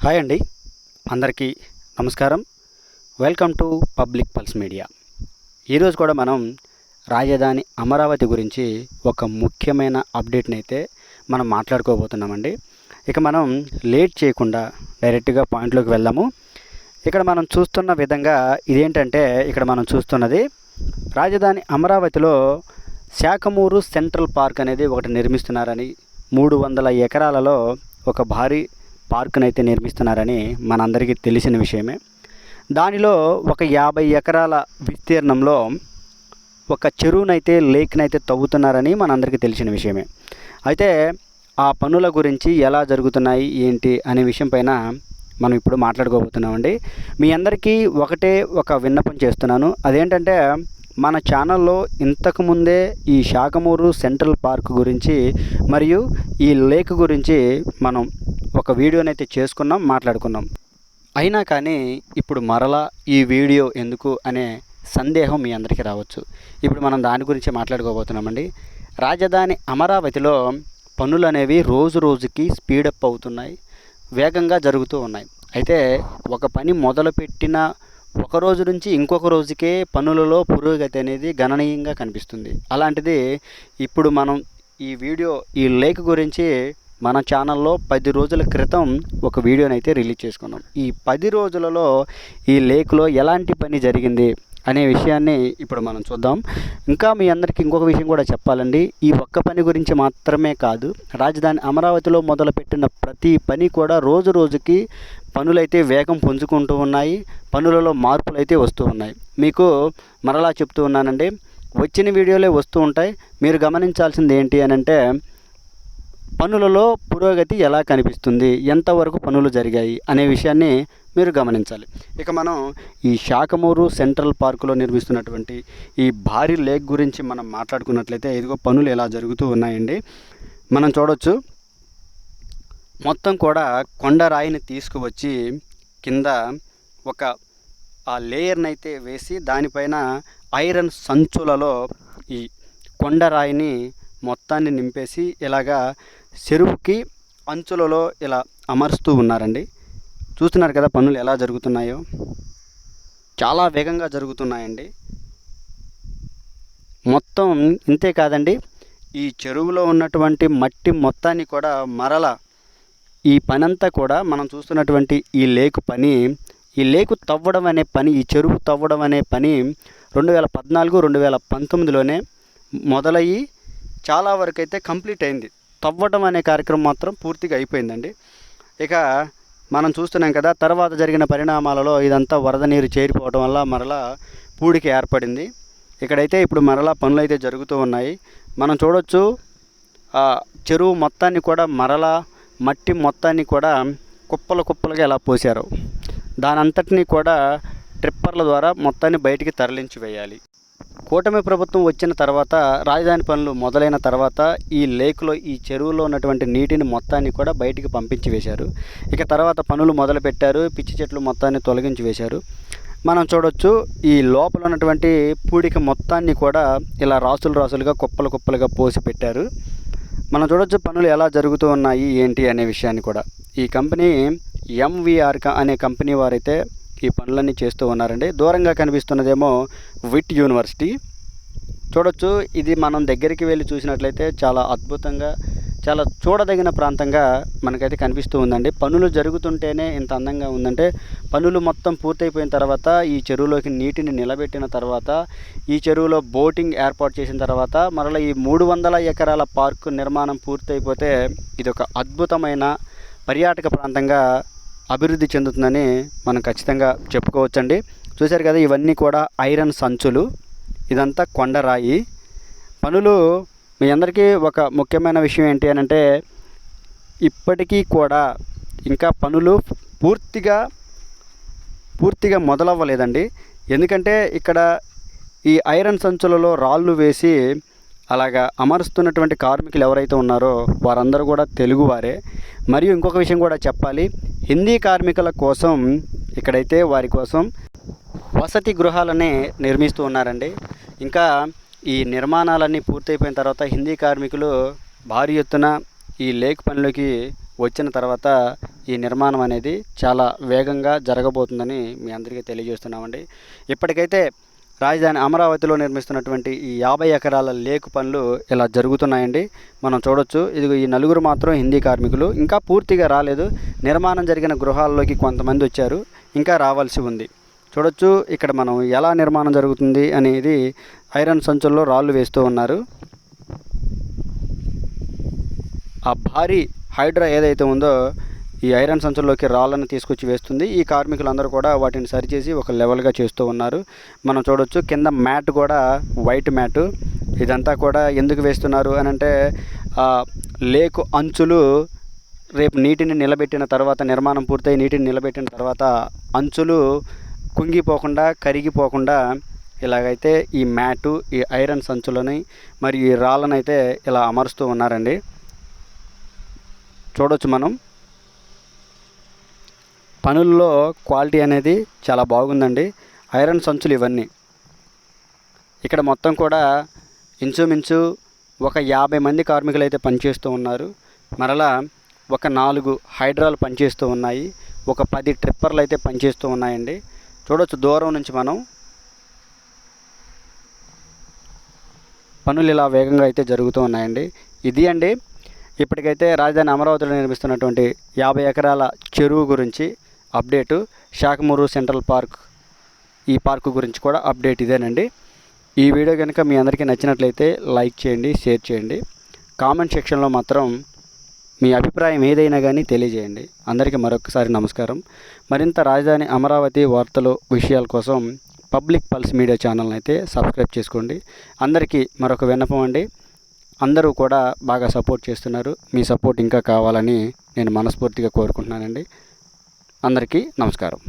Hi అండి, అందరికీ నమస్కారం. Welcome to public pulse media. ఈరోజు కూడా మనం రాజధాని అమరావతి గురించి ఒక ముఖ్యమైన అప్డేట్ని అయితే మనం మాట్లాడుకోబోతున్నామండి. ఇక మనం లేట్ చేయకుండా డైరెక్ట్గా పాయింట్లోకి వెళ్దాము. ఇక్కడ మనం చూస్తున్న విధంగా ఇదేంటంటే, ఇక్కడ మనం చూస్తున్నది రాజధాని అమరావతిలో శాఖమూరు సెంట్రల్ పార్క్ అనేది ఒకటి నిర్మిస్తున్నారని, 300 ఎకరాలలో ఒక భారీ పార్కును అయితే నిర్మిస్తున్నారని మనందరికీ తెలిసిన విషయమే. దానిలో ఒక 50 ఎకరాల విస్తీర్ణంలో ఒక చెరువునైతే లేక్నైతే తవ్వుతున్నారని మనందరికీ తెలిసిన విషయమే. అయితే ఆ పనుల గురించి ఎలా జరుగుతున్నాయి ఏంటి అనే విషయం పైన మనం ఇప్పుడు మాట్లాడుకోబోతున్నామండి. మీ అందరికీ ఒకటే ఒక విన్నపం చేస్తున్నాను. అదేంటంటే, మన ఛానల్లో ఇంతకుముందే ఈ శాఖమూరు సెంట్రల్ పార్క్ గురించి మరియు ఈ లేక్ గురించి మనం ఒక వీడియోనైతే చేసుకున్నాం, మాట్లాడుకున్నాం. అయినా కానీ ఇప్పుడు మరలా ఈ వీడియో ఎందుకు అనే సందేహం మీ అందరికీ రావచ్చు. ఇప్పుడు మనం దాని గురించి మాట్లాడుకోబోతున్నామండి. రాజధాని అమరావతిలో పనులు అనేవి రోజు రోజుకి స్పీడప్ అవుతున్నాయి, వేగంగా జరుగుతూ ఉన్నాయి. అయితే ఒక పని మొదలుపెట్టిన ఒక రోజు నుంచి ఇంకొక రోజుకే పనులలో పురోగతి అనేది గణనీయంగా కనిపిస్తుంది. అలాంటిది ఇప్పుడు మనం ఈ లేక్ గురించి మన ఛానల్లో 10 రోజుల క్రితం ఒక వీడియోనైతే రిలీజ్ చేసుకున్నాం. ఈ 10 రోజులలో ఈ లేక్లో ఎలాంటి పని జరిగింది అనే విషయాన్ని ఇప్పుడు మనం చూద్దాం. ఇంకా మీ అందరికీ ఇంకొక విషయం కూడా చెప్పాలండి. ఈ ఒక్క పని గురించి మాత్రమే కాదు, రాజధాని అమరావతిలో మొదలుపెట్టిన ప్రతి పని కూడా రోజు రోజుకి పనులైతే వేగం పుంజుకుంటూ ఉన్నాయి, పనులలో మార్పులు అయితే వస్తూ ఉన్నాయి. మీకు మరలా చెప్తూ ఉన్నానండి, వచ్చిన వీడియోలే వస్తూ ఉంటాయి. మీరు గమనించాల్సింది ఏంటి అని అంటే, పనులలో పురోగతి ఎలా కనిపిస్తుంది, ఎంతవరకు పనులు జరిగాయి అనే విషయాన్ని మీరు గమనించాలి. ఇక మనం ఈ శాఖమూరు సెంట్రల్ పార్కులో నిర్మిస్తున్నటువంటి ఈ భారీ లేక్ గురించి మనం మాట్లాడుకున్నట్లయితే, ఇదిగో పనులు ఎలా జరుగుతూ ఉన్నాయండి. మనం చూడవచ్చు, మొత్తం కూడా కొండరాయిని తీసుకువచ్చి కింద ఒక ఆ లేయర్ని అయితే వేసి దానిపైన ఐరన్ సంచులలో ఈ కొండరాయిని మొత్తాన్ని నింపేసి ఇలాగా చెరువుకి అంచులలో ఇలా అమరుస్తూ ఉన్నారండి. చూస్తున్నారు కదా పనులు ఎలా జరుగుతున్నాయో, చాలా వేగంగా జరుగుతున్నాయండి. మొత్తం ఇంతే కాదండి, ఈ చెరువులో ఉన్నటువంటి మట్టి మొత్తాన్ని కూడా మరలా ఈ పనంతా కూడా మనం చూస్తున్నటువంటి ఈ లేకు తవ్వడం అనే పని, ఈ చెరువు తవ్వడం అనే పని 2014, 2019లోనే మొదలయ్యి చాలా వరకు అయితే కంప్లీట్ అయింది. తవ్వడం అనే కార్యక్రమం మాత్రం పూర్తిగా అయిపోయిందండి. ఇక మనం చూస్తున్నాం కదా, తర్వాత జరిగిన పరిణామాలలో ఇదంతా వరద నీరు చేరిపోవడం వల్ల మరలా పూడికి ఏర్పడింది. ఇక్కడైతే ఇప్పుడు మరలా పనులు అయితే జరుగుతూ ఉన్నాయి. మనం చూడొచ్చు, ఆ చెరువు మొత్తాన్ని కూడా మరలా మట్టి మొత్తాన్ని కూడా కుప్పలుగా ఎలా పోసారు. దానంతటినీ కూడా ట్రిప్పర్ల ద్వారా మొత్తాన్ని బయటికి తరలించి వేయాలి. కూటమి ప్రభుత్వం వచ్చిన తర్వాత, రాజధాని పనులు మొదలైన తర్వాత ఈ లేక్లో, ఈ చెరువులో ఉన్నటువంటి నీటిని మొత్తాన్ని కూడా బయటికి పంపించి వేశారు. ఇక తర్వాత పనులు మొదలుపెట్టారు, పిచ్చి చెట్లు మొత్తాన్ని తొలగించి వేశారు. మనం చూడొచ్చు, ఈ లోపల ఉన్నటువంటి పూడిక మొత్తాన్ని కూడా ఇలా రాసులుగా కుప్పలుగా పోసి పెట్టారు. మనం చూడొచ్చు పనులు ఎలా జరుగుతూ ఉన్నాయి ఏంటి అనే విషయాన్ని కూడా. ఈ కంపెనీ MVR అనే కంపెనీ వారైతే ఈ పనులన్నీ చేస్తూ ఉన్నారండి. దూరంగా కనిపిస్తున్నదేమో విట్ యూనివర్సిటీ. చూడొచ్చు, ఇది మనం దగ్గరికి వెళ్ళి చూసినట్లయితే చాలా అద్భుతంగా, చాలా చూడదగిన ప్రాంతంగా మనకైతే కనిపిస్తూ ఉందండి. పనులు జరుగుతుంటేనే ఇంత అందంగా ఉందంటే, పనులు మొత్తం పూర్తయిపోయిన తర్వాత, ఈ చెరువులోకి నీటిని నిలబెట్టిన తర్వాత, ఈ చెరువులో బోటింగ్ ఏర్పాటు చేసిన తర్వాత, మరలా ఈ 300 ఎకరాల పార్కు నిర్మాణం పూర్తయిపోతే ఇది ఒక అద్భుతమైన పర్యాటక ప్రాంతంగా అభివృద్ధి చెందుతుందని మనం ఖచ్చితంగా చెప్పుకోవచ్చండి. చూశారు కదా, ఇవన్నీ కూడా ఐరన్ సంచులు, ఇదంతా కొండరాయి పనులు. మీ అందరికీ ఒక ముఖ్యమైన విషయం ఏంటి అని అంటే, ఇప్పటికీ కూడా ఇంకా పనులు పూర్తిగా మొదలవ్వలేదండి. ఎందుకంటే ఇక్కడ ఈ ఐరన్ సంచులలో రాళ్ళు వేసి అలాగా అమరుస్తున్నటువంటి కార్మికులు ఎవరైతే ఉన్నారో వారందరూ కూడా తెలుగువారే. మరియు ఇంకొక విషయం కూడా చెప్పాలి, హిందీ కార్మికుల కోసం ఇక్కడైతే వారి కోసం వసతి గృహాలనే నిర్మిస్తూ ఉన్నారండి. ఇంకా ఈ నిర్మాణాలన్నీ పూర్తయిపోయిన తర్వాత హిందీ కార్మికులు భారీ ఎత్తున ఈ లేక్ పనిలోకి వచ్చిన తర్వాత ఈ నిర్మాణం అనేది చాలా వేగంగా జరగబోతుందని మీ అందరికీ తెలియజేస్తున్నామండి. ఇప్పటికైతే రాజధాని అమరావతిలో నిర్మిస్తున్నటువంటి ఈ 50 ఎకరాల లేక్ పనులు ఇలా జరుగుతున్నాయండి. మనం చూడొచ్చు. ఇదిగో ఈ నలుగురు మాత్రం హిందీ కార్మికులు, ఇంకా పూర్తిగా రాలేదు. నిర్మాణం జరిగిన గృహాల్లోకి కొంతమంది వచ్చారు, ఇంకా రావాల్సి ఉంది. చూడొచ్చు ఇక్కడ మనం ఎలా నిర్మాణం జరుగుతుంది అనేది. ఐరన్ సంచుల్లో రాళ్ళు వేస్తూ ఉన్నారు. ఆ భారీ హైడ్రా ఏదైతే ఉందో ఈ ఐరన్ సంచుల్లోకి రాళ్ళను తీసుకొచ్చి వేస్తుంది. ఈ కార్మికులందరూ కూడా వాటిని సరిచేసి ఒక లెవెల్గా చేస్తూ ఉన్నారు. మనం చూడొచ్చు కింద మ్యాట్ కూడా వైట్ మ్యాట్. ఇదంతా కూడా ఎందుకు వేస్తున్నారు అని అంటే లేకు అంచులు రేపు నీటిని నిలబెట్టిన తర్వాత, నిర్మాణం పూర్తయి నీటిని నిలబెట్టిన తర్వాత అంచులు కుంగిపోకుండా, కరిగిపోకుండా ఇలాగైతే ఈ మ్యాటు, ఈ ఐరన్ సంచులని మరియు ఈ రాళ్ళను అయితే ఇలా అమరుస్తూ ఉన్నారండి. చూడొచ్చు మనం. పనుల్లో క్వాలిటీ అనేది చాలా బాగుందండి. ఐరన్ సంచులు ఇవన్నీ. ఇక్కడ మొత్తం కూడా ఇంచుమించు ఒక 50 మంది కార్మికులు అయితే పనిచేస్తూ ఉన్నారు. మరలా ఒక 4 హైడ్రాలు పనిచేస్తూ ఉన్నాయి. ఒక 10 ట్రిప్పర్లు అయితే పనిచేస్తూ ఉన్నాయండి. చూడొచ్చు దూరం నుంచి మనం. పనులు ఇలా వేగంగా అయితే జరుగుతూ ఉన్నాయండి. ఇది అండి ఇప్పటికైతే రాజధాని అమరావతిలో నిర్మిస్తున్నటువంటి 50 ఎకరాల చెరువు గురించి అప్డేటు. శాఖమూరు సెంట్రల్ పార్క్, ఈ పార్కు గురించి కూడా అప్డేట్ ఇదేనండి. ఈ వీడియో కనుక మీ అందరికీ నచ్చినట్లయితే లైక్ చేయండి, షేర్ చేయండి. కామెంట్ సెక్షన్లో మాత్రం మీ అభిప్రాయం ఏదైనా కానీ తెలియజేయండి. అందరికీ మరొకసారి నమస్కారం. మరింత రాజధాని అమరావతి వార్తలు, విషయాల కోసం పబ్లిక్ పల్స్ మీడియా ఛానల్ని అయితే సబ్స్క్రైబ్ చేసుకోండి. అందరికీ మరొక విన్నపం అండి, అందరూ కూడా బాగా సపోర్ట్ చేస్తున్నారు. మీ సపోర్ట్ ఇంకా కావాలని నేను మనస్ఫూర్తిగా కోరుకుంటున్నానండి. అందరికీ నమస్కారం.